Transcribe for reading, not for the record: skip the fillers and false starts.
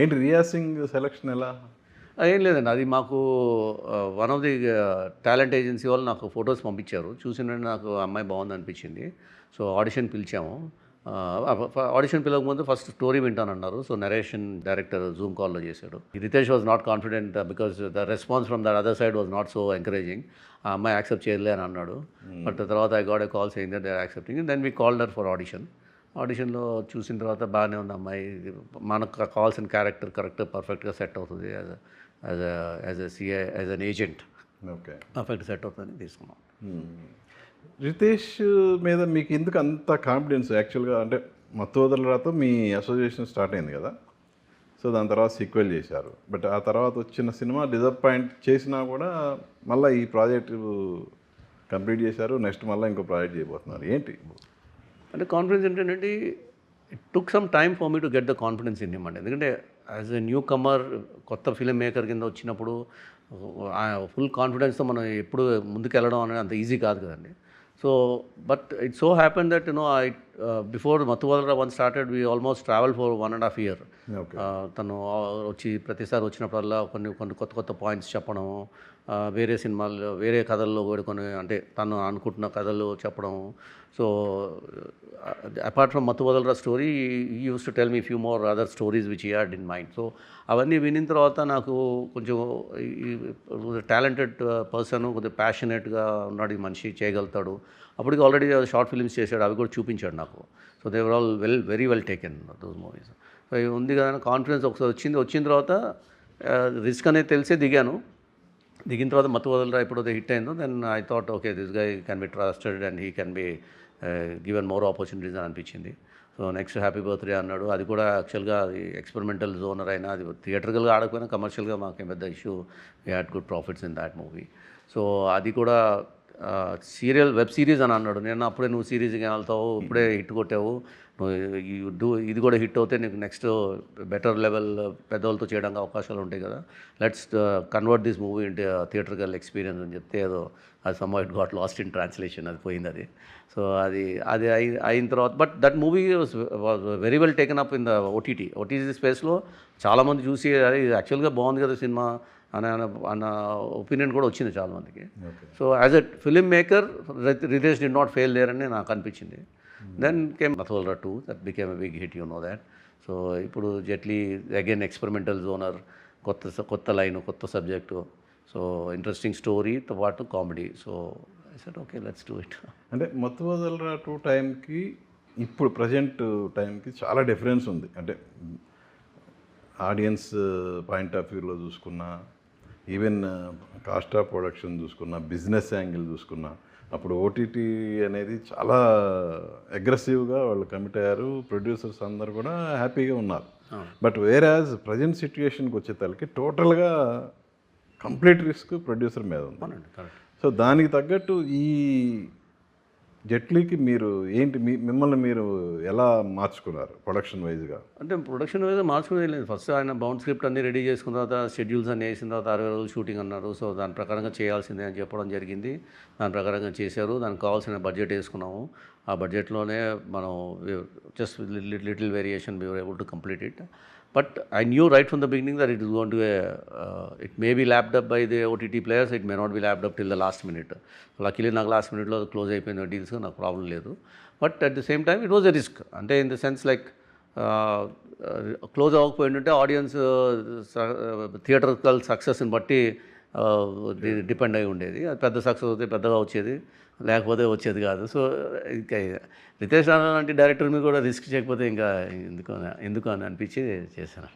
ఏంటి రియా సింగ్ సెలక్షన్ ఎలా? ఏం లేదండి. అది మాకు one of the talent agency వాళ్ళు నాకు ఫోటోస్ పంపించారు. చూసిన వెంటనే నాకు ఆ అమ్మాయి బాగుందనిపించింది. సో ఆడిషన్ పిలిచాము. ఆడిషన్ పిలవకముందు ఫస్ట్ స్టోరీ వింటానన్నారు. సో నరేషన్ డైరెక్టర్ జూమ్ కాల్‌లో చేశాడు. Ritesh was not confident because the response from the other side was not so encouraging. ఆ అమ్మాయి యాక్సెప్ట్ చేయలే అని అన్నాడు. బట్ తర్వాత I got a call saying that they are accepting. Then we called her for audition. ఆడిషన్‌లో చూసిన తర్వాత బాగానే ఉంది అమ్మాయి. మనకు కావాల్సిన క్యారెక్టర్ కరెక్ట్ పర్ఫెక్ట్‌గా సెట్ అవుతుంది. As an agent okay. Perfect set అవుతుందని తీసుకున్నాం. రితేష్ మీద మీకు ఎందుకు అంత కాన్ఫిడెన్స్ యాక్చువల్గా? అంటే మత్తు వదలరాతో మీ అసోసియేషన్ స్టార్ట్ అయింది కదా, సో దాని తర్వాత సీక్వెల్ చేశారు. బట్ ఆ తర్వాత వచ్చిన సినిమా డిసప్పాయింట్ చేసినా కూడా మళ్ళీ ఈ ప్రాజెక్ట్ కంప్లీట్ చేశారు. నెక్స్ట్ మళ్ళీ ఇంకో ప్రాజెక్ట్ చేయబోతున్నారు. ఏంటి అంటే కాన్ఫిడెన్స్ ఏంటంటే it took some time for me to get the confidence in him అండి. ఎందుకంటే యాజ్ ఎ న్యూ కమర్ కొత్త ఫిల్మ్ మేకర్ కింద వచ్చినప్పుడు ఫుల్ కాన్ఫిడెన్స్తో మనం ఎప్పుడు ముందుకెళ్ళడం అనేది అంత ఈజీ కాదు కదండి. So but it so happen that I before మత్తు వదలరా one started we almost travel for 1.5 year. తను వచ్చి ప్రతిసారి వచ్చినప్పుడల్లా కొన్ని కొన్ని కొత్త కొత్త పాయింట్స్ చెప్పడం, వేరే సినిమాల్లో వేరే కథల్లో కూడా కొన్ని అంటే తను అనుకుంటున్న కథలు చెప్పడం. సో అపార్ట్ ఫ్రమ్ మత్తు వదలరా story use to tell me few more other stories which he had in mind. So అవన్నీ వినిన తర్వాత నాకు కొంచెం టాలెంటెడ్ పర్సన్, కొద్దిగా ప్యాషనేట్గా ఉన్నాడు ఈ మనిషి, చేయగలుగుతాడు. అప్పటికి ఆల్రెడీ షార్ట్ ఫిల్మ్స్ చేశాడు, అవి కూడా చూపించాడు నాకు. So they were all very well taken those movies. So ఉంది కదా కాన్ఫిడెన్స్ ఒకసారి వచ్చిన తర్వాత రిస్క్ అనేది తెలిసే దిగాను. దిగిన తర్వాత మత్తు వదలరా ఎప్పుడైతే హిట్ అయిందో then I thought okay this guy can be trusted and he can be given more opportunities అని అనిపించింది. సో నెక్స్ట్ హ్యాపీ బర్త్డే అన్నాడు. అది కూడా యాక్చువల్గా అది ఎక్స్పెరిమెంటల్ జోనర్ అయినా, అది థియేటర్గా ఆడకపోయినా కమర్షియల్గా మాకేం పెద్ద issue, we had good profits in that movie. So అది కూడా వెబ్ సిరీస్ అని అన్నాడు. నేను అప్పుడే నువ్వు సీరీస్గా వెళ్తావు, ఇప్పుడే హిట్ కొట్టావు, నువ్వు ఇది కూడా హిట్ అవుతే నీకు నెక్స్ట్ బెటర్ లెవెల్ పెద్దవాళ్ళతో చేయడానికి అవకాశాలు ఉంటాయి కదా, లెట్స్ కన్వర్ట్ దిస్ మూవీ ఇంటే థియేటర్కల్ ఎక్స్పీరియన్స్ అని చెప్తే ఏదో అది some it got last in translation, అది పోయింది అది. సో అది అది అయిన తర్వాత but that movie was very well taken up in the OTT స్పేస్లో. చాలామంది చూసి అది యాక్చువల్గా బాగుంది కదా సినిమా అన్న ఒపీనియన్ కూడా వచ్చింది చాలామందికి. So as a film maker Ritesh did not fail there అని నాకు అనిపించింది. Then came Mathu Vadalara 2, that became a big hit, you know that. So ఇప్పుడు జెట్లీ అగైన్ ఎక్స్పెరిమెంటల్ జోనర్, కొత్త లైన్, కొత్త సబ్జెక్టు, సో ఇంట్రెస్టింగ్ స్టోరీతో పాటు comedy. So I said okay let's do it. అంటే మత్తు వదలరా 2 టైంకి ఇప్పుడు ప్రజెంట్ టైంకి చాలా డిఫరెన్స్ ఉంది. అంటే ఆడియన్స్ పాయింట్ ఆఫ్ వ్యూలో చూసుకున్నా, ఈవెన్ కాస్ట్ ఆఫ్ ప్రొడక్షన్ చూసుకున్నా, బిజినెస్ యాంగిల్ చూసుకున్నా, అప్పుడు ఓటీటీ అనేది చాలా అగ్రెసివ్గా వాళ్ళు కమిట్ అయ్యారు. ప్రొడ్యూసర్స్ అందరు కూడా హ్యాపీగా ఉన్నారు. బట్ వేరాజ్ ప్రజెంట్ సిచ్యుయేషన్కి వచ్చేసరికి టోటల్గా కంప్లీట్ రిస్క్ ప్రొడ్యూసర్ మీద ఉంది. సో దానికి తగ్గట్టు ఈ జెట్లీకి మీరు ఏంటి మిమ్మల్ని మీరు ఎలా మార్చుకున్నారు ప్రొడక్షన్ వైజ్గా? అంటే ప్రొడక్షన్ వైజ్గా మార్చుకునేది లేదు. ఫస్ట్ ఆయన బౌండ్ స్క్రిప్ట్ అన్నీ రెడీ చేసుకున్న తర్వాత షెడ్యూల్స్ అన్నీ వేసిన తర్వాత 60 రోజులు షూటింగ్ అన్నారు. సో దాని ప్రకారంగా చేయాల్సిందే అని చెప్పడం జరిగింది. దాని ప్రకారంగా చేశారు. దానికి కావాల్సిన బడ్జెట్ వేసుకున్నాము. ఆ బడ్జెట్లోనే మనం just little variation we were able to complete it. But I knew right from the beginning that it is going to it may be lapped up by the OTT players, it may not be lapped up till the last minute. Luckily నాకు last మినిట్లో close అయిపోయిన deals, నాకు problem లేదు. But at the same time it was a risk. అంటే in the sense like close అవ్వకపోయిందంటే audience theatrical సక్సెస్ని బట్టి depend అయి ఉండేది. అది పెద్ద సక్సెస్ అయితే పెద్దగా వచ్చేది, లేకపోతే వచ్చేది కాదు. సో ఇంకా రితేష్ రానా లాంటి డైరెక్టర్ మీద కూడా రిస్క్ చేయకపోతే ఇంకా ఎందుకు అని అనిపించి చేశాను.